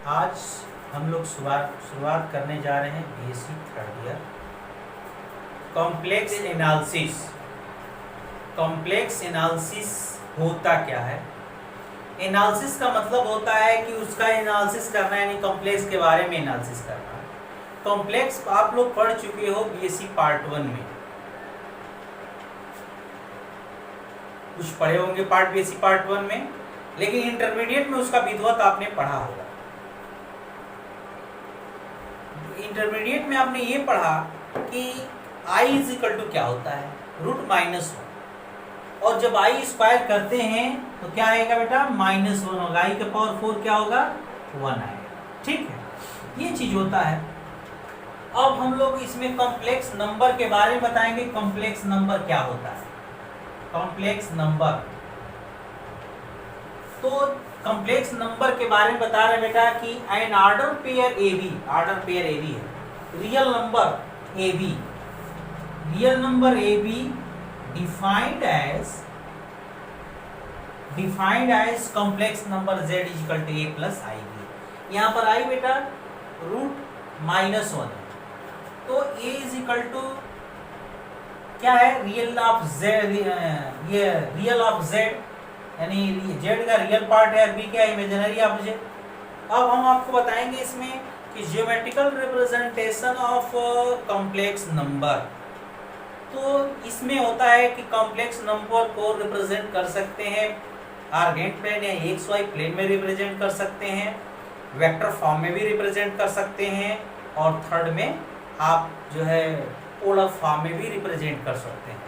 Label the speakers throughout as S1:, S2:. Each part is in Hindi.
S1: आज हम लोग शुरुआत करने जा रहे हैं BSc third year complex analysis. Complex analysis होता क्या है? एनालिसिस का मतलब होता है कि उसका एनालिसिस करना, यानी कॉम्प्लेक्स के बारे में एनालिसिस करना। कॉम्प्लेक्स आप लोग पढ़ चुके हो बीएससी पार्ट 1 में, कुछ पढ़े होंगे बीएससी पार्ट 1 में, लेकिन इंटरमीडिएट में उसका विधिवत आपने पढ़ा होगा। इंटरमीडिएट में आपने ये पढ़ा कि i इज इक्वल टू क्या होता है, √-1, और जब i स्क्वायर करते हैं तो क्या आएगा बेटा, -1 होगा। i का पावर 4 क्या होगा, 1 आएगा। ठीक है, ये चीज होता है। अब हम लोग इसमें कॉम्प्लेक्स नंबर के बारे में बताएंगे। कॉम्प्लेक्स नंबर क्या होता है? कॉम्प्लेक्स नंबर, तो कॉम्प्लेक्स नंबर के बारे में बता रहे बेटा कि एन ऑर्डर पेयर AB है, real number AB defined as complex number Z is equal to A plus IB। यहाँ पर I बेटा √-1 है, तो A इज इक्वल टू क्या है, रियल ऑफ Z, यानी Z का रियल पार्ट है, B क्या इमेजिनरी ऑफ Z। अब हम आपको बताएंगे इसमें कि geometrical representation of complex number. तो इसमें होता है कि कॉम्प्लेक्स नंबर को रिप्रेजेंट कर सकते हैं आर्गेंट प्लेन या XY प्लेन में रिप्रेजेंट कर सकते हैं, वेक्टर फॉर्म में भी रिप्रेजेंट कर सकते हैं, और थर्ड में आप जो है पोलर फॉर्म में भी रिप्रेजेंट कर सकते हैं।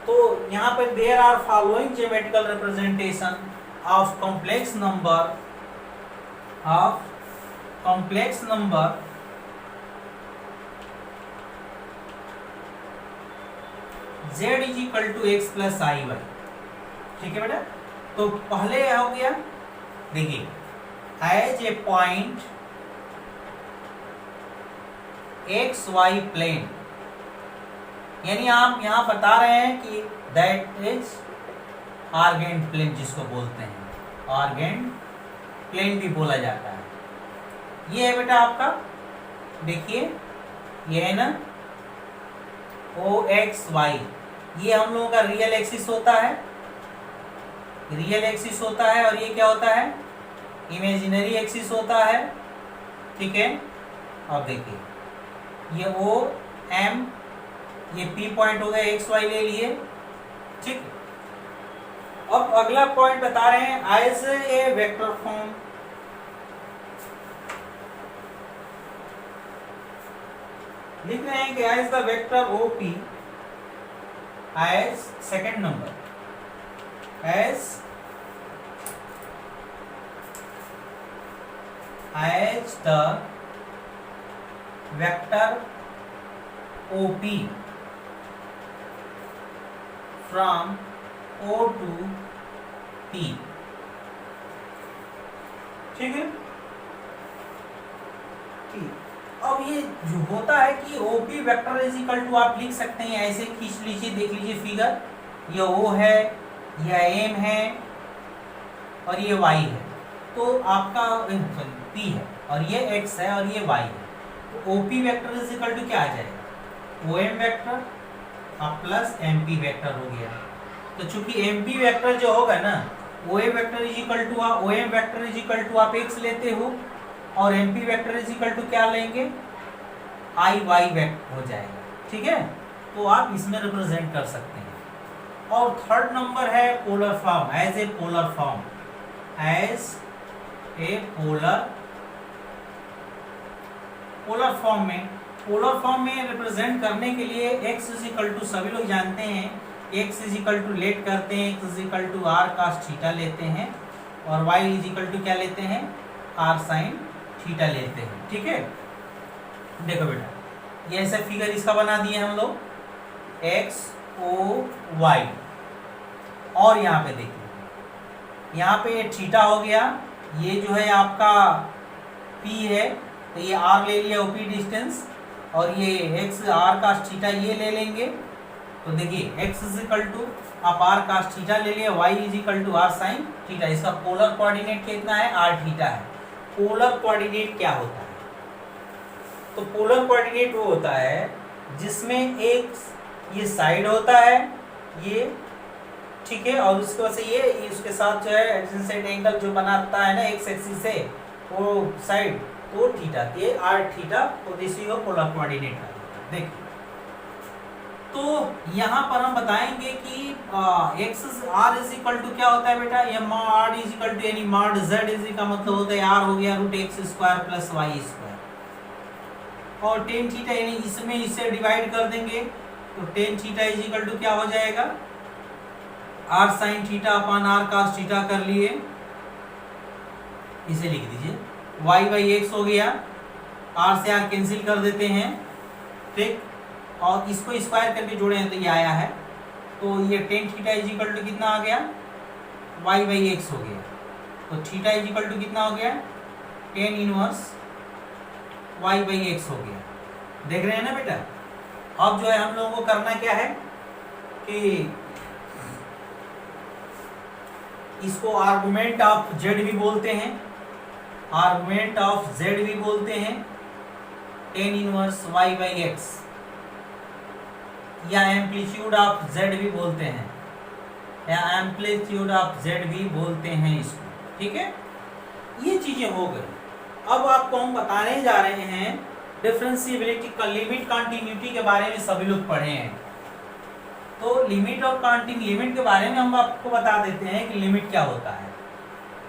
S1: तो यहाँ पर there are following geometrical representation of complex number Z is equal to X plus IY। ठीक है बेटा, तो पहले हो गया, देखिए as a point XY plane, यानी आप यहाँ बता रहे हैं कि दैट इज आर्गेंट प्लेन, जिसको बोलते हैं आर्गेंट प्लेन भी बोला जाता है। ये है बेटा आपका, देखिए ये है ना OXY, ये हम लोगों का रियल एक्सिस होता है, और ये क्या होता है, इमेजिनरी एक्सिस होता है। ठीक है, अब देखिए ये OM, ये P पॉइंट हो गया, XY ले लिए। ठीक, अब अगला पॉइंट बता रहे हैं एज ए वेक्टर फॉर्म। लिख रहे हैं कि as the vector OP as second number, as the vector OP from O to P। ठीक है, ठीक। अब ये जो होता है कि OP vector is equal to, आप लिख सकते हैं ऐसे, खींच लीजिए, देख लीजिए फिगर, ये O है, ये M है, और ये Y है। तो आपका P है, और ये X है, और ये Y है। तो OP vector is equal to क्या आ जाएगा, OM vector plus MP vector हो गया। तो चूंकि MP वेक्टर जो होगा ना, OM vector is equal to OM vector is equal to आप X लेते हो, और MP vector is equal to क्या लेंगे, IY वेक्टर हो जाएगा। ठीक है, तो आप इसमें रिप्रेजेंट कर सकते हैं। और थर्ड नंबर है polar form, as a polar form में रिप्रेजेंट करने के लिए x इज इक्वल टू, सभी लोग जानते हैं x is equal to let करते हैं, x is equal to r cos theta लेते हैं, और y इज इक्वल टू क्या लेते हैं, r sin थीटा लेते हैं। ठीक है, देखो बेटा ये ऐसा फिगर इसका बना दिए हम लोग, x o y, और यहाँ पे देखिए, यहाँ पे थीटा हो गया, ये जो है आपका p है, तो ये r ले लिया OP डिस्टेंस, और ये x r cos थीटा ये ले लेंगे। तो देखिए x इज इक्वल टू आप r cos थीटा ले लिए, y is equal to r sin theta. इसका पोलर कोऑर्डिनेट कितना है, r थीटा है। पोलर कोऑर्डिनेट क्या होता है? तो पोलर कोऑर्डिनेट वो होता है जिसमें एक ये साइड होता है, ये ठीक है, और उसके वजह से ये उसके साथ जो है एडजेसेंट एंगल जो बनाता है ना एक्स एक्सिस से वो साइड, तो थीटा, ये आर थीटा, तो दिस इज पोलर कोऑर्डिनेट। देखिए तो यहाँ पर हम बताएंगे कि X R is equal to क्या होता है बेटा, ये आर इज इक्वल टू यानी मॉड जेड इज का मतलब होता है आर हो गया root X square plus Y square, और टेन थीटा यानी इसमें इससे डिवाइड कर देंगे तो tan theta is equal to क्या हो जाएगा, R sine theta upon are cos theta कर लिए, इसे लिख दीजिए वाई बाई एक्स हो गया, आर से आर कैंसिल कर देते हैं, ठीक, और इसको स्क्वायर करके जोड़े हैं तो ये आया है, तो ये tan theta is equal to कितना आ गया, वाई बाई एक्स हो गया, तो थीटा इज इक्वल टू कितना हो गया, tan inverse Y by X हो गया। देख रहे हैं ना बेटा। अब जो है हम लोगों को करना क्या है कि इसको आर्गुमेंट ऑफ जेड भी बोलते हैं, आर्गुमेंट ऑफ जेड भी बोलते हैं, tan inverse Y by X, या एम्पलीट्यूड ऑफ जेड भी बोलते हैं, या एम्पलीट्यूड ऑफ जेड भी बोलते हैं इसको, ठीक है। ये चीजें हो गई। अब आपको हम बताने जा रहे हैं डिफरेंशिएबिलिटी का, लिमिट कंटिन्यूटी के बारे में सभी लोग पढ़े हैं, तो लिमिट और लिमिट के बारे में हम आपको बता देते हैं कि लिमिट क्या होता है।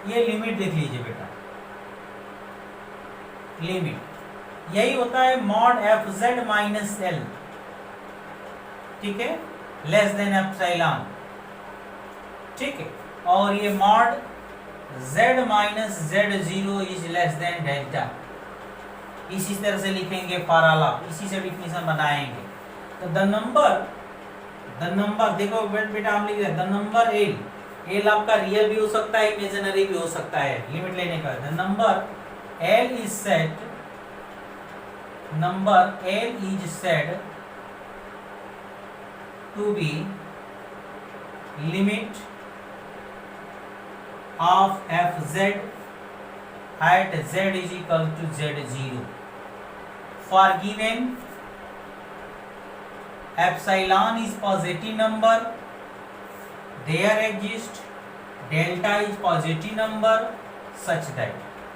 S1: ये लिमिट देख लीजिए बेटा, लिमिट यही होता है mod F Z minus L, ठीक है, लेस देन एप्सिलॉन, ठीक है, और ये mod z minus Z zero is less than delta, इसी तरह से लिखेंगे फॉर्मूला, इसी से डिफिनेशन बनाएंगे। तो द नंबर देखो बेटा हम लिख रहे हैं द नंबर एल आपका रियल भी हो सकता है, इमेजिनरी भी हो सकता है, लिमिट लेने का। The number L is set, number L is set to be limit of fz at z is equal to z0 for given epsilon is positive number, there exists delta is positive number such that,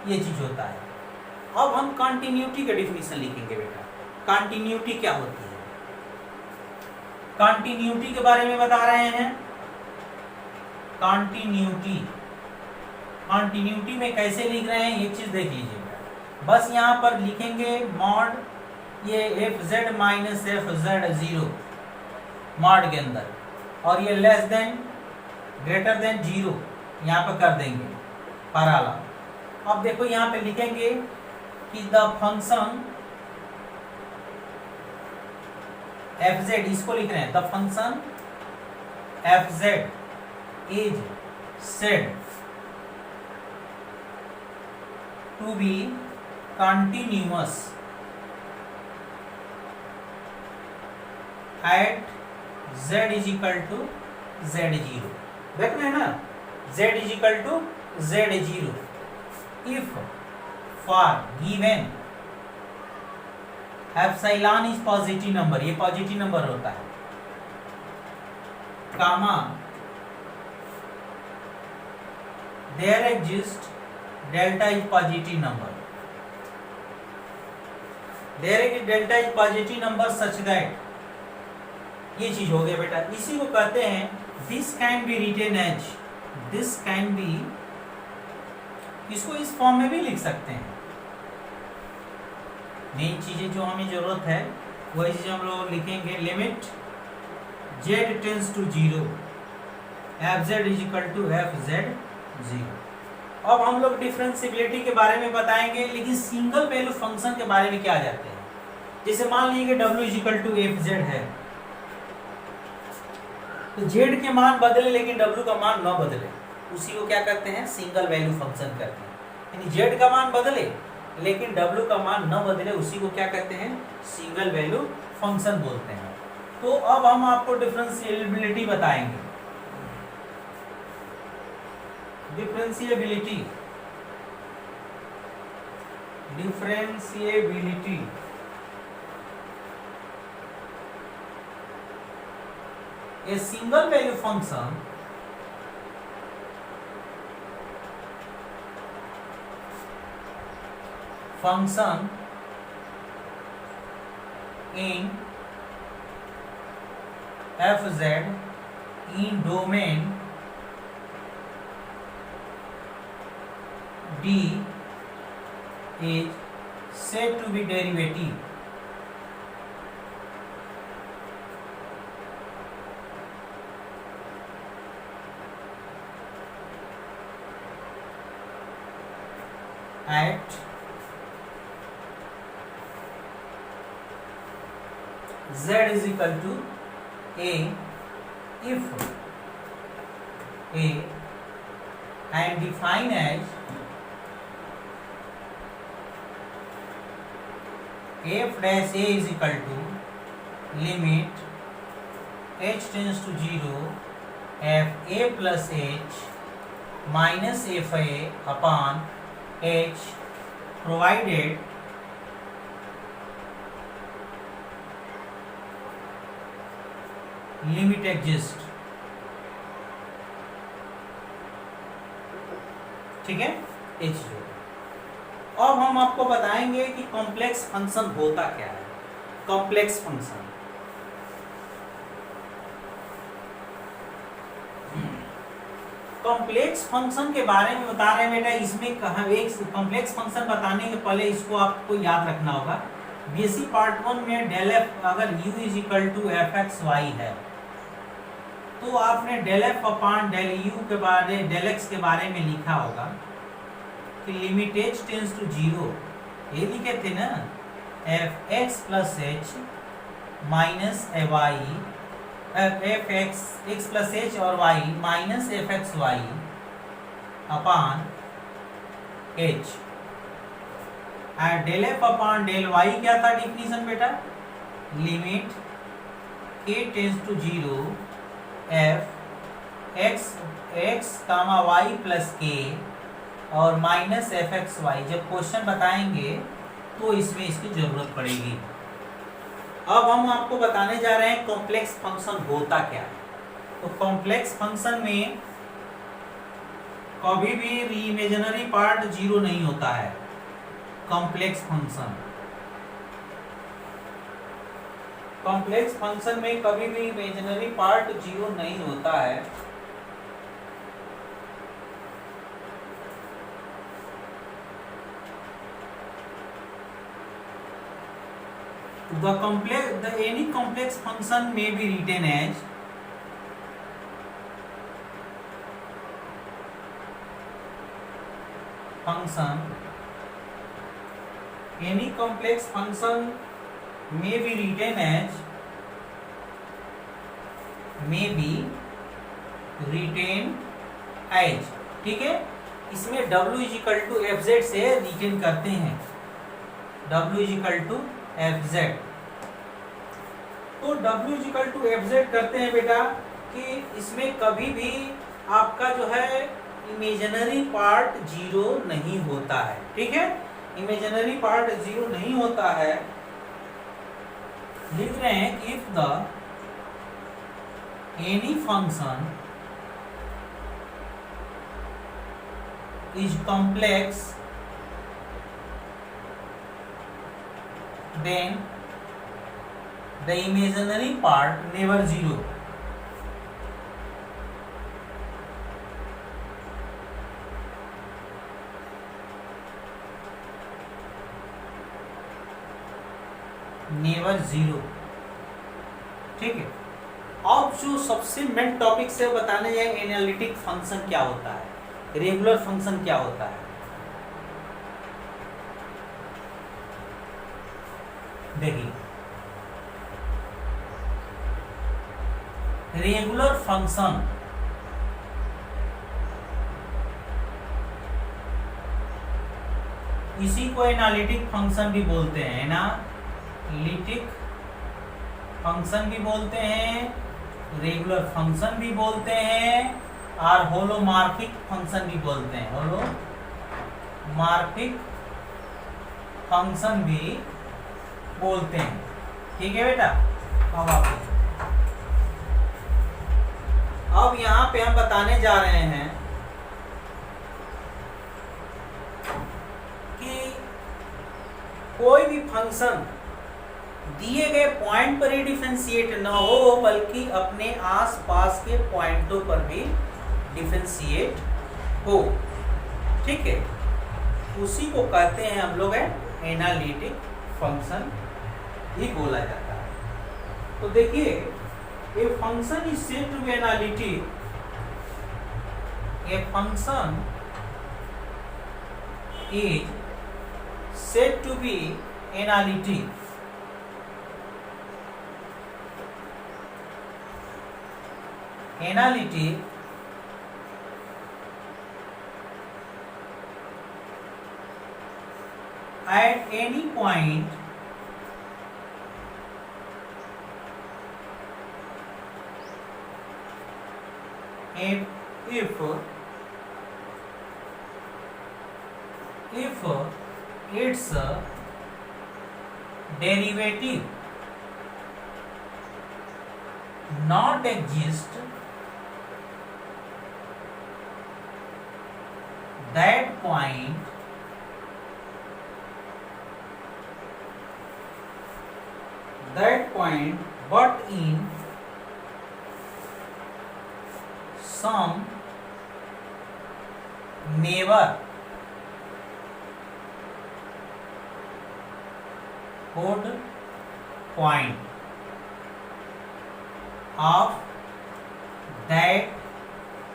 S1: ये चीज होता है। अब हम कंटिन्यूटी का डिफिनेशन लिखेंगे बेटा। कंटिन्यूटी क्या होती है, कंटिन्यूटी के बारे में बता रहे हैं। कंटिन्यूटी में कैसे लिख रहे हैं एक चीज देख लीजिए, बस यहाँ पर लिखेंगे मॉड ये F Z minus F Z zero mod के अंदर, और ये less than greater than zero यहाँ पर कर देंगे फॉर्मूला। अब देखो यहाँ पे लिखेंगे कि द फंक्शन एफ जेड, इसको लिख रहे हैं the function F Z is said to be continuous at Z is equal to Z zero. देख रहे हैं ना, Z is equal to Z zero if for given epsilon is positive number, ये पॉजिटिव नंबर होता है, comma there exist delta is positive number, there exist delta is positive number such that, ये चीज हो गया बेटा। इसी को कहते हैं this can be written as, this can B, इसको इस फॉर्म में भी लिख सकते हैं। नई चीजें जो हमें जरूरत है वही चीज हम लोग लिखेंगे, limit Z tends to zero F Z is equal to F Z zero. अब हम लोग डिफरेंशिएबिलिटी के बारे में बताएंगे, लेकिन सिंगल वैल्यू फंक्शन के बारे में क्या जाते हैं। जैसे मान लीजिए कि w is equal to F Z है, तो z के मान बदले लेकिन w का मान न बदले, उसी को क्या करते हैं, सिंगल वैल्यू फंक्शन करते हैं। यानी z का मान बदले लेकिन w का मान न बदले, उसी को क्या कहते हैं, सिंगल वैल्यू फंक्शन बोलते हैं। तो अब हम आपको डिफरेंशिएबिलिटी बताएंगे। Differentiability differentiability a single value function in fz in domain D is said to be derivative. At z is equal to a if a and define as f dash a is equal to limit h tends to 0 f a plus h minus f a upon h provided limit exist. ठीक है, ये चीज हो। अब हम आपको बताएंगे कि कॉम्प्लेक्स फंक्शन होता क्या है। कॉम्प्लेक्स फंक्शन के बारे में बता रहे हैं बेटा। इसमें कहा एक कॉम्प्लेक्स फंक्शन बताने के पहले इसको आपको याद रखना होगा। बेसिक पार्ट 1 में डेल एफ अगर u is equal to F X Y है तो आपने del F upon del U के बारे डेल एक्स के बारे में लिखा होगा कि लिमिट h टेंड्स टू 0, ये लिखे थे ना, F X plus H minus Y F X plus H और Y minus F X Y upon H. Del F upon del Y क्या था डिफिनीशन बेटा? Limit k tends to 0 F X comma Y plus K और माइनस एफ एक्स वाई। जब क्वेश्चन बताएंगे तो इसमें इसकी जरूरत पड़ेगी। अब हम आपको बताने जा रहे हैं कॉम्प्लेक्स फंक्शन होता क्या है। तो कॉम्प्लेक्स फंक्शन में कभी भी इमेजिनरी पार्ट 0 नहीं होता है। कॉम्प्लेक्स फंक्शन में कभी भी इमेजिनरी पार्ट 0 नहीं होता है। any complex function may be written as any complex function may be written as ठीक है। इसमें w is equal to F Z से रिटेन करते हैं। w is equal to F Z, तो w is equal to F Z करते हैं बेटा कि इसमें कभी भी आपका जो है इमेजिनरी पार्ट 0 नहीं होता है। ठीक है, इमेजिनरी पार्ट 0 नहीं होता है। लिख रहे हैं if the any function is complex then the imaginary part never 0। Never 0। ठीक है, अब जो सबसे मेन टॉपिक से बताने जाए एनालिटिक फंक्शन क्या होता है, रेगुलर फंक्शन क्या होता है। देखिए, रेगुलर फंक्शन इसी को एनालिटिक फंक्शन भी बोलते हैं। एनालिटिक फंक्शन भी बोलते हैं, रेगुलर फंक्शन भी बोलते हैं और होलोमॉर्फिक फंक्शन भी बोलते हैं। होलोमॉर्फिक फंक्शन भी बोलते हैं। ठीक है बेटा। अब यहाँ पे हम बताने जा रहे हैं कि कोई भी फंक्शन दिए गए पॉइंट पर ही डिफरेंशिएट न हो, बल्कि अपने आसपास के पॉइंटों पर भी डिफरेंशिएट हो। ठीक है, उसी को कहते हैं हम लोग एनालिटिक फंक्शन ही बोला जाता है। तो देखिए, a function is said to be analytic, a function is said to be analytic at any point if its derivative not exist, that point but in some neighborhood point of that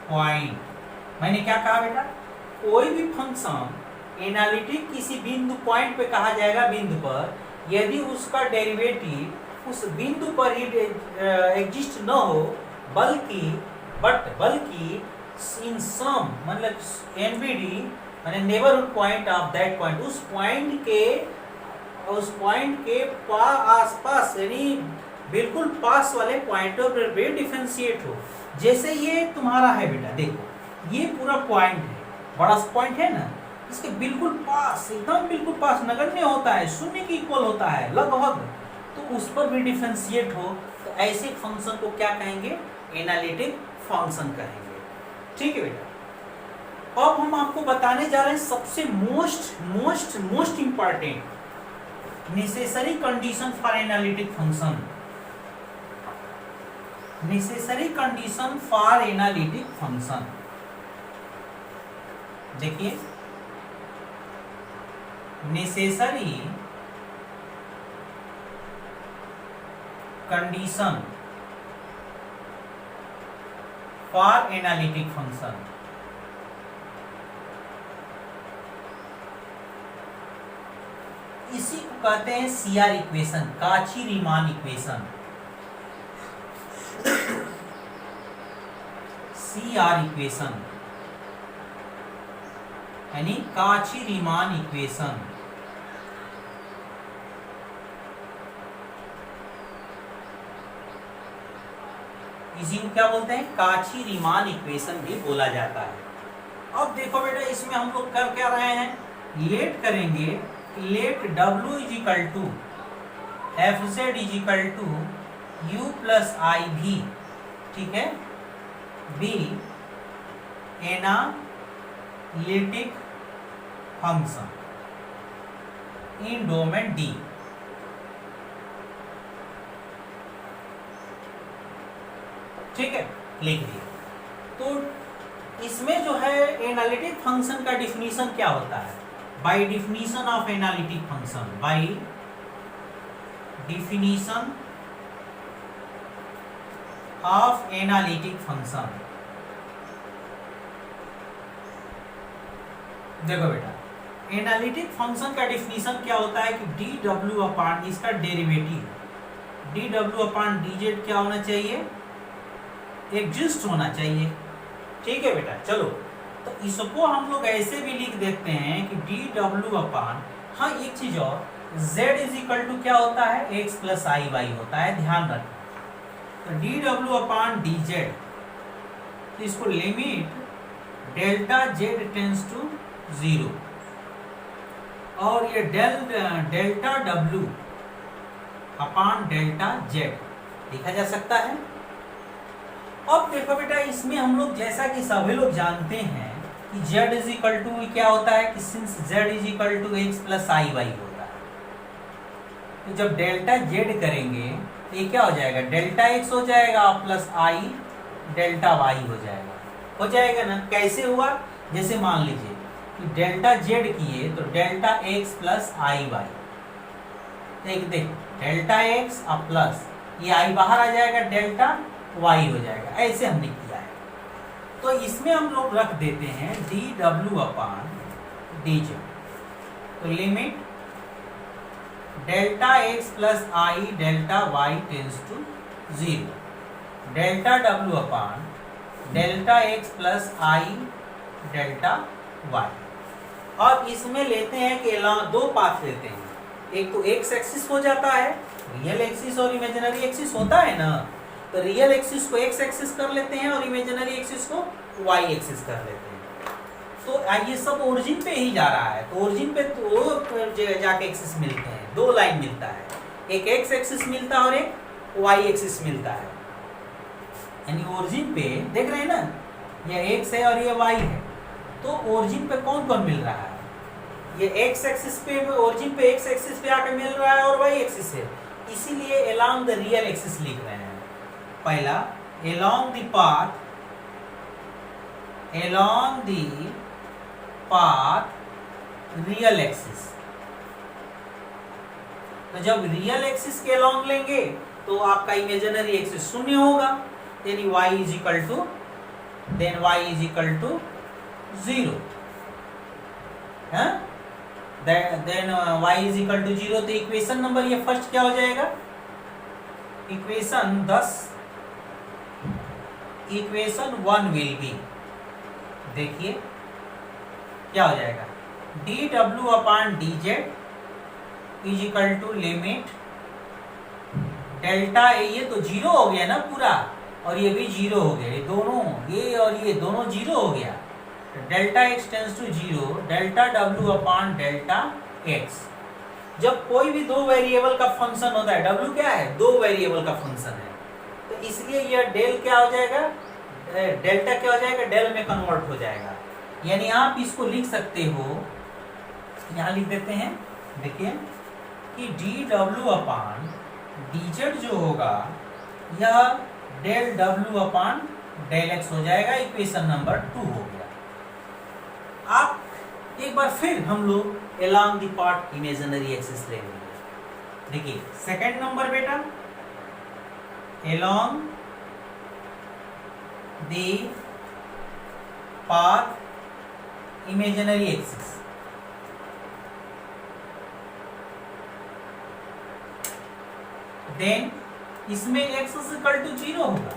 S1: point। मैंने क्या कहा बेटा, कोई भी फंक्शन एनालिटिक किसी बिंदु पॉइंट पे कहा जाएगा, बिंदु पर, यदि उसका डेरिवेटिव उस बिंदु पर ही एग्जिस्ट न हो, बल्कि इन सम मतलब एनबीडी माने neighbourhood point of that point, उस पॉइंट के आसपास यानी बिल्कुल पास वाले पॉइंटों पर भी डिफरेंशिएट हो। जैसे ये तुम्हारा है बेटा, देखो ये पूरा पॉइंट है, बड़ा पॉइंट है ना, इसके बिल्कुल पास, एकदम बिल्कुल पास, नगण्य होता है, शून्य के इक्वल होता है लगभग, तो उस पर भी डिफरेंशिएट हो, तो ऐसे फंक्शन को क्या कहेंगे, एनालिटिक फंक्शन कहेंगे। ठीक है बेटा। अब हम आपको बताने जा रहे हैं सबसे most important necessary condition for analytic function. Necessary condition for analytic function, देखिए, necessary condition for analytic function. इसी को कहते हैं CR equation, Cauchy Riemann equation. CR equation यानी काची-रीमान इक्वेशन। इसी को क्या बोलते हैं, काची-रीमान इक्वेशन भी बोला जाता है। अब देखो बेटा, इसमें हम लोग कर क्या रहे हैं, लेट करेंगे, let W is equal to FZ is equal to U plus IV, ठीक है, be analytic function in domain D। ठीक है, लिख दिया। तो इसमें जो है एनालिटिक फंक्शन का डिफिनीशन क्या होता है, by definition of analytic function, by definition of analytic function. देखो बेटा, एनालिटिक फंक्शन का डिफिनीशन क्या होता है कि डी डब्ल्यू अपॉन इसका derivative D W upon D Z क्या होना चाहिए, एग्जिस्ट होना चाहिए। ठीक है बेटा, चलो, तो इसको हम लोग ऐसे भी लिख देते हैं कि डी डब्ल्यू अपॉन, हाँ एक चीज और, z इज इक्वल टू क्या होता है, x प्लस आई वाई होता है, ध्यान रखना। तो D W upon D Z, तो इसको limit delta Z tends to 0, और ये delta W upon delta Z लिखा जा सकता है। अब देखो बेटा, इसमें हम लोग जैसा कि सभी लोग जानते हैं कि z इज इक्वल टू क्या होता है कि since z is equal to X plus I Y होता है, तो जब डेल्टा z करेंगे तो ये क्या हो जाएगा, डेल्टा एक्स हो जाएगा प्लस आई डेल्टा वाई हो जाएगा ना। कैसे हुआ, जैसे मान लीजिए कि डेल्टा z किए तो delta X plus I Y, देख डेल्टा एक्स अब प्लस ये आई बाहर आ जाएगा, डेल्टा वाई हो जाएगा। ऐसे हमने किया है, तो इसमें हम लोग रख देते हैं D W upon D Z. तो limit delta X plus I delta Y tends to 0, delta W upon delta X plus I delta Y. अब इसमें लेते हैं कि दो पाथ लेते हैं, एक तो एक्स एक्सिस हो जाता है, रियल एक्सिस और इमेजिनरी एक्सिस होता है ना, तो रियल एक्सिस को एक्स एक्सिस कर लेते हैं और इमेजिनरी एक्सिस को वाई एक्सिस कर लेते हैं। तो ये सब ओरिजिन पे ही जा रहा है, तो ओरिजिन पे तो जाके एक्सिस मिलते हैं, दो लाइन मिलता है, एक एक्स एक्सिस मिलता है और एक वाई एक्सिस मिलता है। यानी ओरिजिन पे देख रहे हैं ना, ये एक्स है और ये वाई है, तो ओरिजिन पे कौन कौन मिल रहा है, ये एक्स एक्सिस पे, ओरिजिन पे एक्स एक्सिस पे आके मिल रहा है और वाई एक्सिस है, इसीलिए along द रियल एक्सिस लिख रहे हैं। पहला along the path real axis, तो जब रियल एक्सिस के along लेंगे तो आपका इमेजिनरी एक्सिस शून्य होगा, यानी y is equal to zero है, then y is equal to 0। तो इक्वेशन नंबर ये फर्स्ट क्या हो जाएगा, इक्वेशन 10, इक्वेशन 1 विल बी, देखिए क्या हो जाएगा, D W upon D Z is equal to limit delta A, ये तो 0 हो गया ना पूरा, और ये भी 0 हो गया, ये दोनों, ये और ये दोनों 0 हो गया, delta X tends to 0, delta W upon delta X. जब कोई भी दो वेरिएबल का फंक्शन होता है, डब्ल्यू क्या है, दो वेरिएबल का फंक्शन है, तो इसलिए यह डेल क्या हो जाएगा, डेल्टा क्या हो जाएगा, डेल में कन्वर्ट हो जाएगा। यानी आप इसको लिख सकते हो, यहां लिख देते हैं, देखिए कि D W upon D Z जो होगा यह del W upon del X हो जाएगा, इक्वेशन नंबर 2 हो गया। आप एक बार फिर हम लोग along the path imaginary axis ले लेंगे। देखिए सेकंड नंबर बेटा, along the path imaginary axis, then इसमें x is equal to 0 होगा,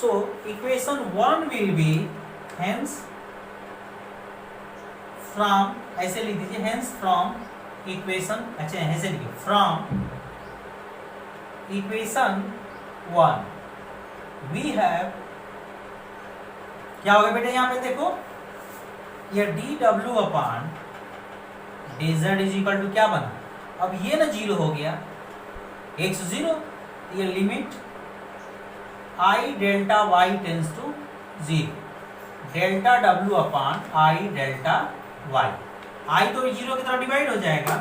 S1: so equation 1 will be hence from, ऐसे लिख दीजिए, हेंस फ्रॉम इक्वेशन, अच्छा ऐसे लिखिए, फ्रॉम इक्वेशन 1 वी हैव, क्या हो गया बेटा, यहां पे देखो ये D W upon D Z is equal to क्या बना, अब ये ना 0 हो गया, एक्स 0, ये limit I delta Y tends to 0, delta W upon I delta Y, I तो 0 की तरफ डिवाइड हो जाएगा,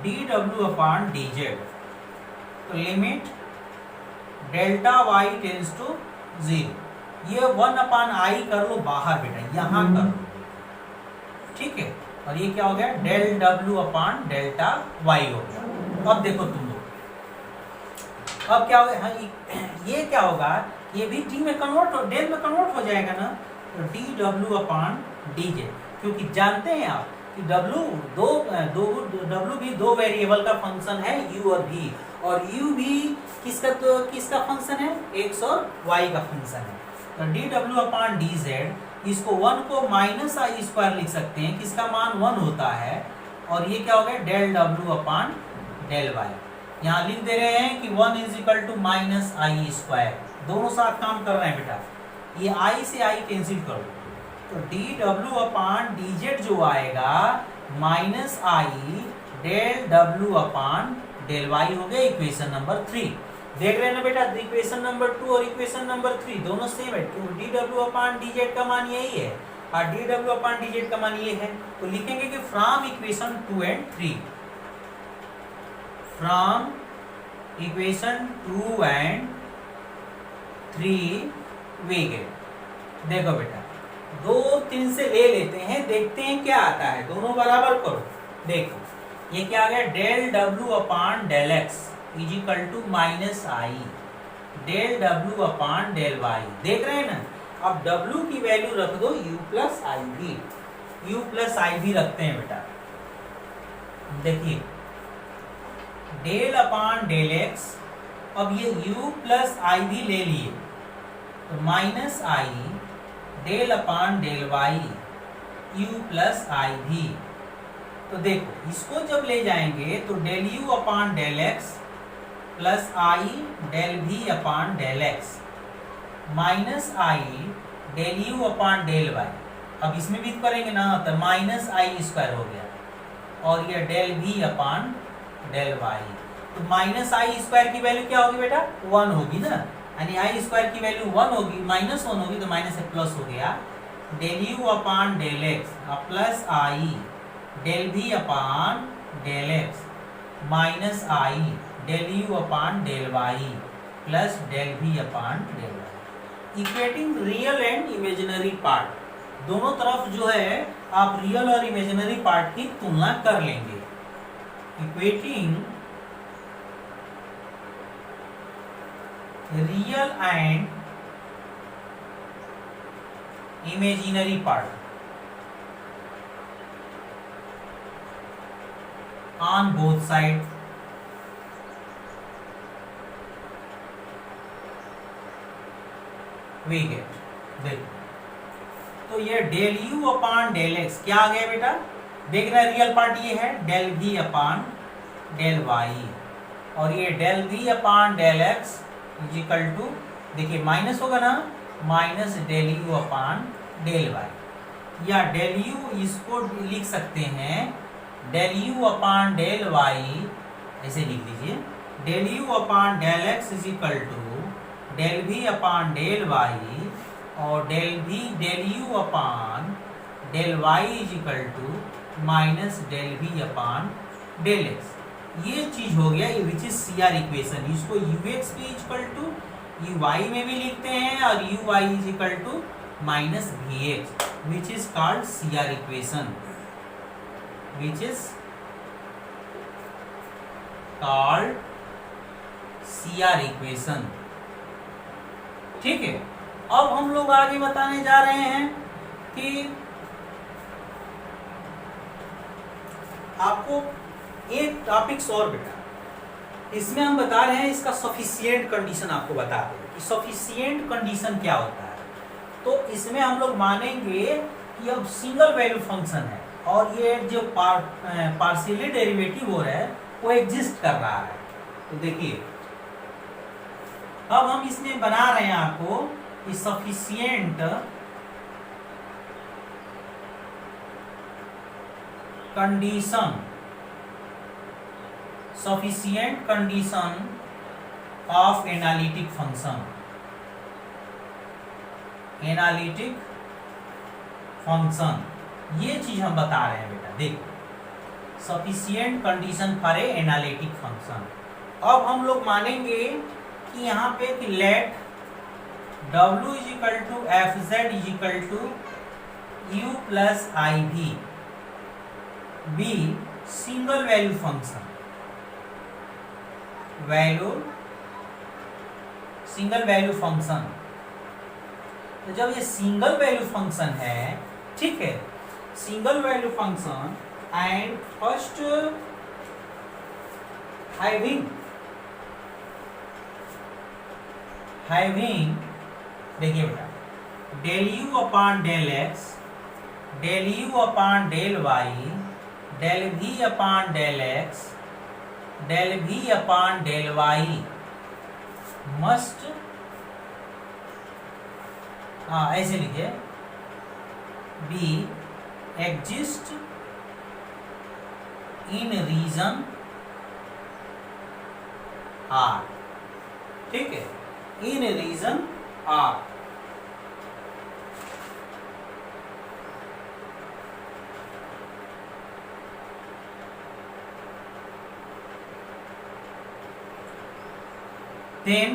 S1: D W upon D Z, तो limit delta Y tends to 0, ये 1 अपान आई कर लो बाहर बेटा, यहां कर लो, ठीक है, और ये क्या हो गया, del W upon delta Y हो गया। अब देखो तुम लोग, अब क्या होगा, ये क्या होगा, ये भी डी में कन्वर्ट हो, डेल में कन्वर्ट हो जाएगा ना, तो D W upon D Z, क्योंकि जानते हैं आप कि डब्ल्यू भी दो वेरिएबल का फंक्शन है, u और v, और u भी किसका फंक्शन है, x और y का फंक्शन है। तो D W upon D Z, इसको 1 को माइनस आई स्क्वायर लिख सकते हैं, किसका मान 1 होता है, और ये क्या हो गया, del W upon del Y. यहाँ लिख दे रहे हैं कि 1 is equal to minus I square, दोनों साथ काम कर रहे हैं बेटा, ये आई से आई कैंसिल करो, तो D W upon D Z जो आएगा minus I del W upon del Y हो गया इक्वेशन नंबर 3। देख रहे हैं ना बेटा, इक्वेशन नंबर 2 और इक्वेशन नंबर 3 दोनों सेम है, क्योंकि D W upon D Z का मान यही है और D W upon D Z का मान ये है। तो लिखेंगे कि from equation 2 and 3, from equation 2 and 3 we get. देखो बेटा 2 3 से ले लेते हैं, देखते हैं क्या आता है, दोनों बराबर करो। देखो ये क्या आ गया, del W upon del X is equal to minus I del W upon del Y. देख रहे हैं ना, अब डब्ल्यू की वैल्यू रख दो यू प्लस आई भी, यू प्लस आई भी रखते हैं बेटा। देखिए डेल अपान डेल एक्स, अब ये u प्लस आई भी ले लिए तो minus I del upon del Y u plus I V. तो देखो इसको जब ले जाएंगे तो del u upon del X plus I del v upon del X minus I del u upon del Y. अब इसमें भी करेंगे ना तो माइनस आई स्क्वायर हो गया और ये del v upon del Y. तो माइनस आई स्क्वायर की वैल्यू क्या होगी बेटा, 1 होगी ना, यानी आई स्क्वायर की वैल्यू 1 होगी, माइनस 1 होगी तो माइनस से प्लस हो गया del U upon del X plus I del V upon del X minus I del U upon del Y plus del V upon del Y. Equating real and imaginary part, दोनों तरफ जो है आप रियल और इमेजिनरी पार्ट की तुलना कर लेंगे। Equating real and imaginary part on both side, we get. देखो तो ये del U upon del X क्या आ गया बेटा, देखना रियल पार्ट ये है del v upon del Y और ये del v upon del X is equal to, देखिए माइनस होगा ना, minus del U upon del Y, या डेल यू इसको लिख सकते हैं del U upon del Y, ऐसे लिख दीजिए del U upon del X is equal to del V upon del Y और del U upon del Y is equal to minus del V upon del X. ये चीज हो गया which is C R equation. इसको यू एक्स भी इक्वल टू यू वाई में भी लिखते हैं और U Y is equal to minus V X which is called C R equation, which is called C R equation. ठीक है, अब हम लोग आगे बताने जा रहे हैं कि आपको एक टॉपिक्स और बेटा, इसमें हम बता रहे हैं इसका सफिशिएंट कंडीशन आपको बता दें कि सफिशिएंट कंडीशन क्या होता है। तो इसमें हम लोग मानेंगे कि अब सिंगल वैल्यू फंक्शन है और ये जो पार्शियली डेरिवेटिव हो रहा है वो एग्जिस्ट कर रहा है। तो देखिए अब हम इसमें बना रहे हैं आपको कि sufficient condition, sufficient condition of analytic function, analytic function, ये चीज हम बता रहे हैं बेटा। देखो sufficient condition for a analytic function. अब हम लोग मानेंगे कि यहाँ पे कि let W is equal to F Z is equal to U plus I V be single value function, single value function. तो जब ये सिंगल वैल्यू फंक्शन है, ठीक है, single value function and first having देखिए बेटा del U upon del X del U upon del Y del V upon del X del V upon del Y must, ऐसे लिखिए be exist in region R, ठीक है, in region R. Then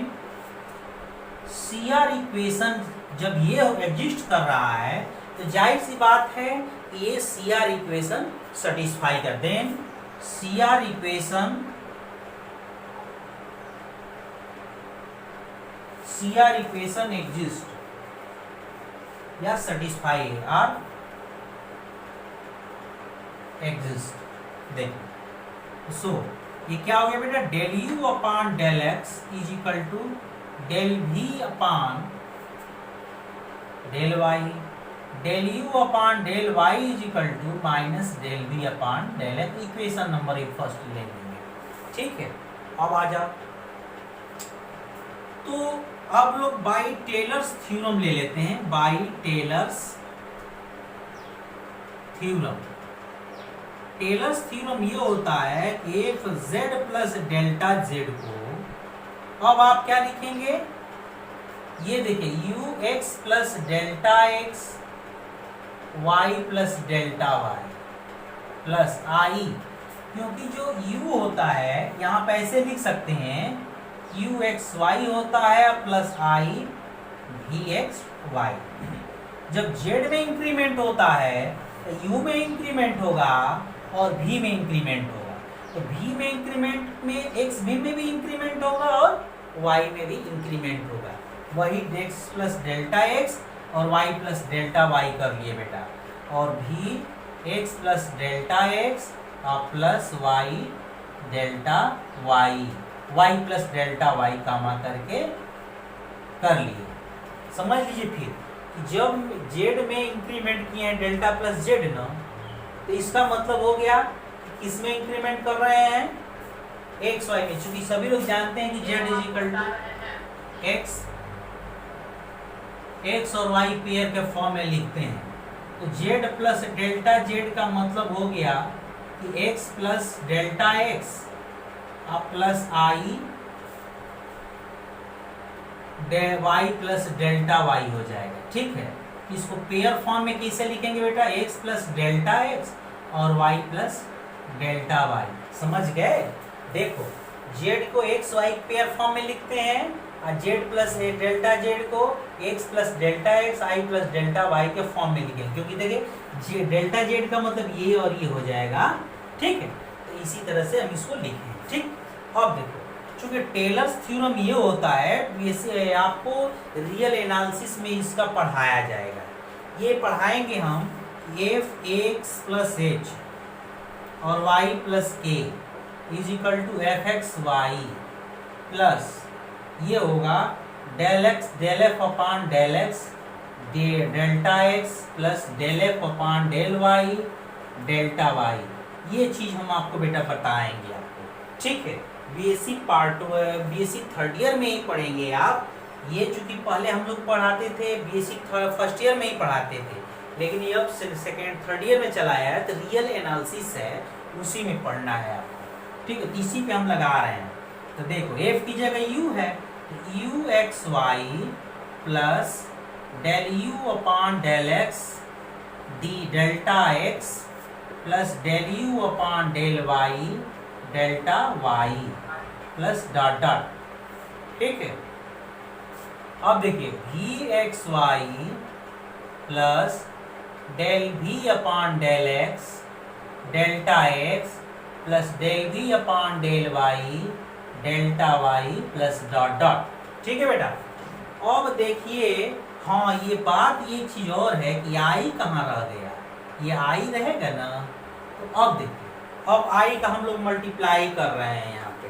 S1: CR equation जब ये एग्जिस्ट कर रहा है तो जाहिर सी बात है ये सीआर इक्वेशन सेटिस्फाई कर। देन सीआर इक्वेशन एग्जिस्ट या सेटिस्फाई आर एग्जिस्ट। देखो सो ये क्या हो गया बेटा, del U upon del X is equal to del V upon del Y, del U upon del Y is equal to minus del V upon del X. Equation number 1 first ले लेंगे, ठीक है। अब आ जाओ, तो अब लोग बाई टेलर्स थ्योरम ले लेते हैं। By Taylor's theorem, Taylor's theorem ये होता है कि F Z plus delta Z को, अब आप क्या लिखेंगे, ये देखिए U X plus delta X Y plus delta Y plus I, क्योंकि जो u होता है यहाँ पे ऐसे लिख सकते हैं यू एक्स वाई होता है plus I V X Y. जब z में इंक्रीमेंट होता है तो u में इंक्रीमेंट होगा और v में इंक्रीमेंट होगा, तो v में इंक्रीमेंट में x v में भी इंक्रीमेंट होगा और y में भी इंक्रीमेंट होगा। वही x प्लस डेल्टा x और y प्लस डेल्टा y कर लिए बेटा, और v x plus delta x plus y delta y plus delta y कामा करके कर लिए। समझ लीजिए फिर कि जब z में इंक्रीमेंट किए हैं डेल्टा प्लस z ना, तो इसका मतलब हो गया किस में इंक्रीमेंट कर रहे हैं, एक्स वाई में। चूंकि सभी लोग जानते हैं कि z is equal to X और y पेयर के फॉर्म में लिखते हैं, तो z प्लस डेल्टा z का मतलब हो गया कि x plus delta x plus I y plus delta y हो जाएगा, ठीक है। इसको पेयर फॉर्म में कैसे लिखेंगे बेटा, x प्लस डेल्टा x और y प्लस डेल्टा y। समझ गए। देखो z को x y पेयर फॉर्म में लिखते हैं और z प्लस डेल्टा z को x plus delta x i plus delta y के फॉर्म में लिखेंगे, क्योंकि देखिए डेल्टा z का मतलब ये और ये हो जाएगा, ठीक है। तो इसी तरह से हम इसको लिखें, ठीक। अब देखो चूंकि टेलर्स थ्योरम ये होता है, वैसे आपको रियल एनालिसिस में इसका पढ़ाया जाएगा। ये पढ़ाएंगे हम एफ एक्स प्लस एच और Y plus K is equal to F X Y plus ये होगा del X del F upon del X delta X plus del F upon del Y delta Y. ये चीज हम आपको बेटा बताएंगे आपको, ठीक है। बीएससी थर्ड ईयर में ही पढ़ेंगे आप। ये चूंकि पहले हम लोग पढ़ाते थे बीएससी फर्स्ट ईयर में ही पढ़ाते थे, लेकिन ये अब सेकेंड थर्ड ईयर में चला आया है, तो रियल एनालिसिस है उसी में पढ़ना है आपको, ठीक है। इसी पे हम लगा रहे हैं। तो देखो एफ की जगह यू है, तो U X Y plus del U upon del X D delta X plus del U upon del Y delta Y plus dot dot, ठीक है। अब देखिए V X Y plus del V upon del X delta X plus del V upon del Y delta Y plus dot dot, ठीक है बेटा। अब देखिए हाँ ये बात ये चीज और है कि आई कहाँ रह गया, ये आई रहेगा ना। तो अब देखिए अब आई का हम लोग मल्टीप्लाई कर रहे हैं यहाँ पे,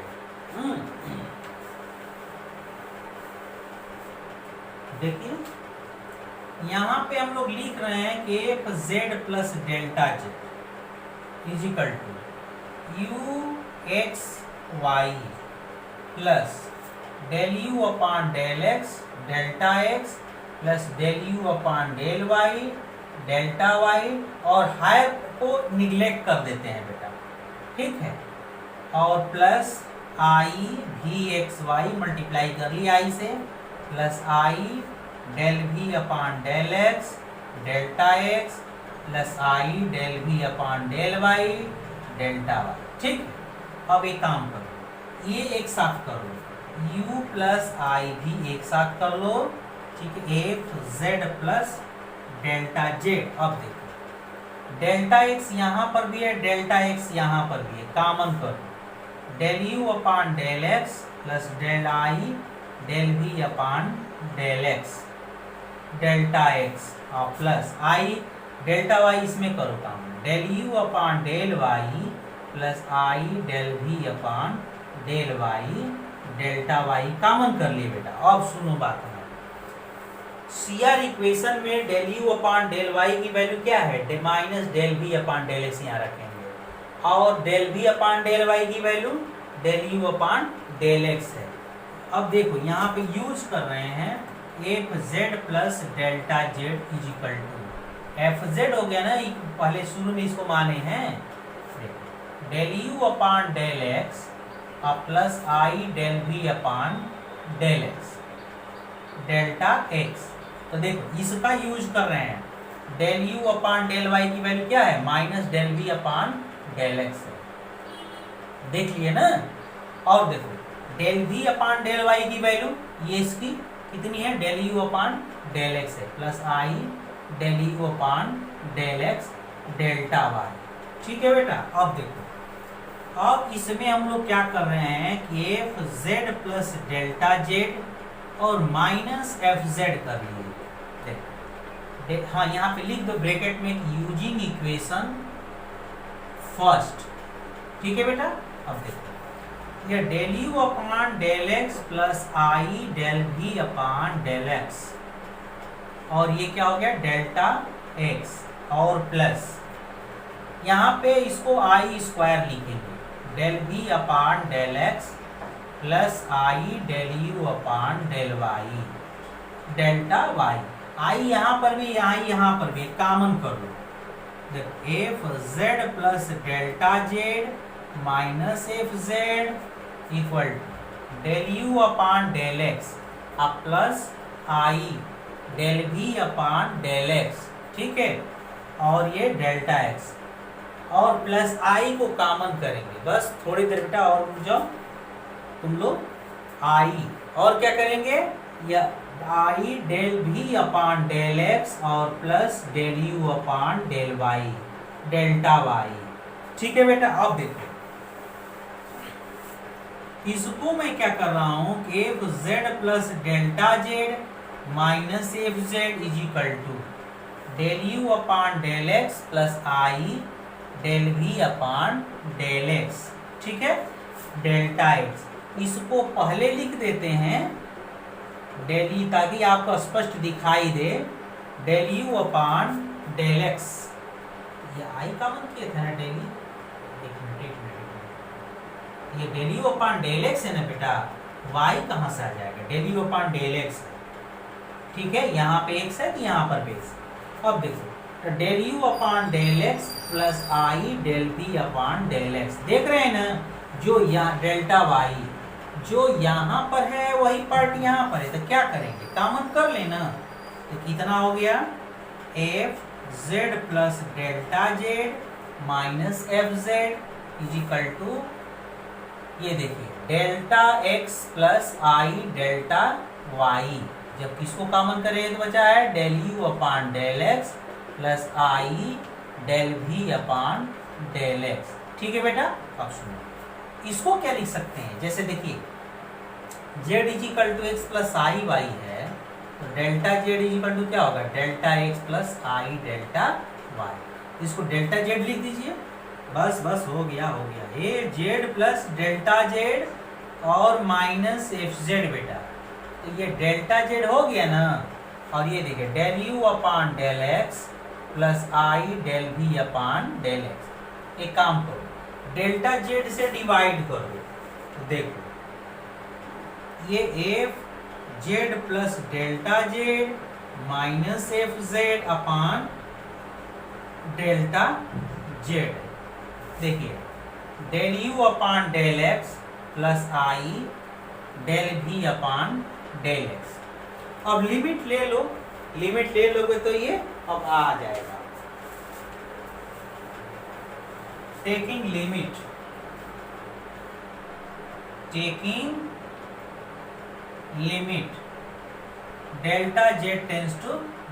S1: देखिए यहाँ पे हम लोग लिख रहे हैं कि F Z plus delta Z is equal to U X Y plus del U upon del X delta X plus del U upon del Y delta Y, और हायर को निग्लेक्ट कर देते हैं बेटा, ठीक है, और प्लस आई भी एक्स वाई मल्टीप्लाई कर लिया आई से, plus I del V upon del X delta X plus I del V upon del Y delta Y. ठीक, अब एक काम करो, ये एक साथ कर लो, u प्लस आई भी एक साथ कर लो। ठीक है, F Z plus delta Z. अब देखो डेल्टा एक्स यहाँ पर भी है, डेल्टा एक्स यहाँ पर भी है, कॉमन करो, del U upon del X plus del I del V upon del X delta X और प्लस आई डेल्टा वाई इसमें करो काम, del U upon del Y plus I del V upon del Y delta Y common कर लिए बेटा। अब सुनो बात हमारी, सीआर इक्वेशन में del U upon del Y की वैल्यू क्या है, minus del V upon del X यहाँ रखेंगे, और del V upon del Y की value del U upon del X है। अब देखो यहाँ पे यूज कर रहे हैं F Z plus delta Z is equal to F Z हो गया ना, पहले शुरू में इसको माने हैं, del U upon del X plus I del V upon del X delta X. तो देखो इसका यूज कर रहे हैं, del U upon del Y की वैल्यू क्या है, minus del V upon del X है, देख लिए ना। और देखो del V upon del Y की वैल्यू ये इसकी कितनी है, del U upon del X है, plus I del U upon del X delta Y. ठीक है बेटा, अब देखो अब इसमें हम लोग क्या कर रहे हैं कि F Z plus delta Z और माइनस एफ जेड कर लिए। हाँ यहाँ पे लिख दो ब्रैकेट में यूजिंग इक्वेशन फर्स्ट। ठीक है बेटा, अब देखो ये del U upon del X plus I del V upon del X, और ये क्या हो गया डेल्टा एक्स, और प्लस यहाँ पे इसको आई स्क्वायर लिखेंगे, del V upon del X plus I del U upon del Y delta Y. I यहाँ पर भी यहाँ पर भी कॉमन कर लो, देखो F Z plus delta Z minus F Z equal to del U upon del X plus I del V upon del X. ठीक है, और ये डेल्टा एक्स और प्लस आई को कॉमन करेंगे, बस थोड़ी देर बेटा और रुक जाओ तुम लोग, आई और क्या करेंगे, या I del V upon del X और plus del U upon del Y delta Y. ठीक है बेटा, अब देखो इसको मैं क्या कर रहा हूं, F Z plus delta Z minus F Z is equal to del U upon del X plus I del V upon del X. ठीक है, डेल्टा एक्स इसको पहले लिख देते हैं डेल ई, ताकि आपको स्पष्ट दिखाई दे, del U upon del X, ये आई कॉमन किए थे ना डेल ई, एक मिनट ये del U upon del X है ना बेटा, वाई कहाँ से आ जाएगा, del U upon del X. ठीक है, यहाँ पे एक्स है कि यहाँ पर भी एक्स। अब देखो del U upon del X plus I del V upon del X, देख रहे हैं ना, जो यहाँ डेल्टा वाई जो यहाँ पर है वही पार्ट यहाँ पर है, तो क्या करेंगे कॉमन कर लेना, तो कितना हो गया F Z plus delta Z minus F Z is equal to, ये देखिए delta X plus I delta Y, जब किसको कॉमन करें तो बचा है del U upon del X plus I del V upon del X. ठीक है बेटा, अब सुनो इसको क्या लिख सकते हैं, जैसे देखिए Z is equal to X plus I Y है, तो delta Z is equal to क्या होगा delta X plus I delta Y, इसको डेल्टा जेड लिख दीजिए, बस बस हो गया A Z plus delta Z और माइनस एफ जेड बेटा, तो ये डेल्टा जेड हो गया ना, और ये देखिए del U upon del X plus I del V upon del X. एक काम करो डेल्टा जेड से डिवाइड करो, तो देखो ये F Z plus delta Z minus F Z upon delta Z, देखिए del U upon del X plus I del V upon del X. अब लिमिट ले लो, लिमिट ले लोगे तो ये अब आ जाएगा। Taking limit, taking limit delta Z tends to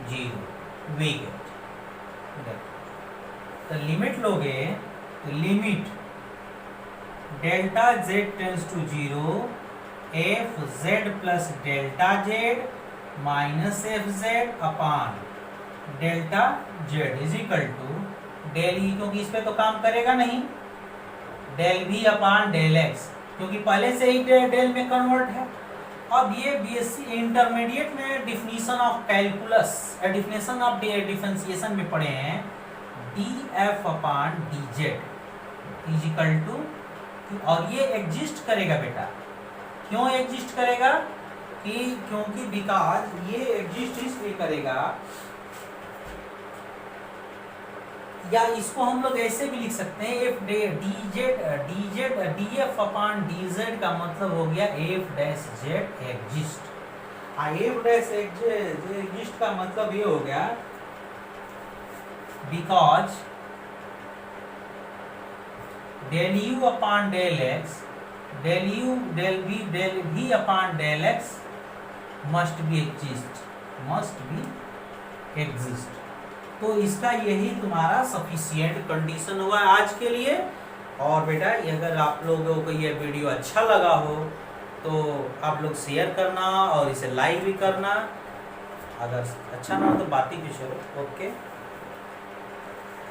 S1: 0 we get, तो लिमिट लोगे तो limit delta Z tends to 0 F Z plus delta Z minus F Z upon delta Z is equal to del E, क्योंकि इस पे तो काम करेगा नहीं, del V upon del x, क्योंकि पहले से ही डेल में कन्वर्ट है। अब ये बीएससी इंटरमीडिएट में definition of calculus, definition of differentiation में पढ़े हैं, D F upon D Z is equal to, और ये एग्जिस्ट करेगा बेटा। क्यों एग्जिस्ट करेगा? क्योंकि बिकॉज ये एग्जिस्ट इसलिए करेगा, या इसको हम लोग ऐसे भी लिख सकते हैं, F D F upon D Z का मतलब हो गया F dash Z exist. F dash exist का मतलब ये हो गया because del U upon del X, del V upon del X must be exist, must be exist. तो इसका यही तुम्हारा सफिशिएंट कंडीशन हुआ आज के लिए। और बेटा अगर आप लोगों को ये वीडियो अच्छा लगा हो तो आप लोग शेयर करना और इसे लाइक भी करना, अगर अच्छा ना हो तो बात ही कुछ हो। ओके।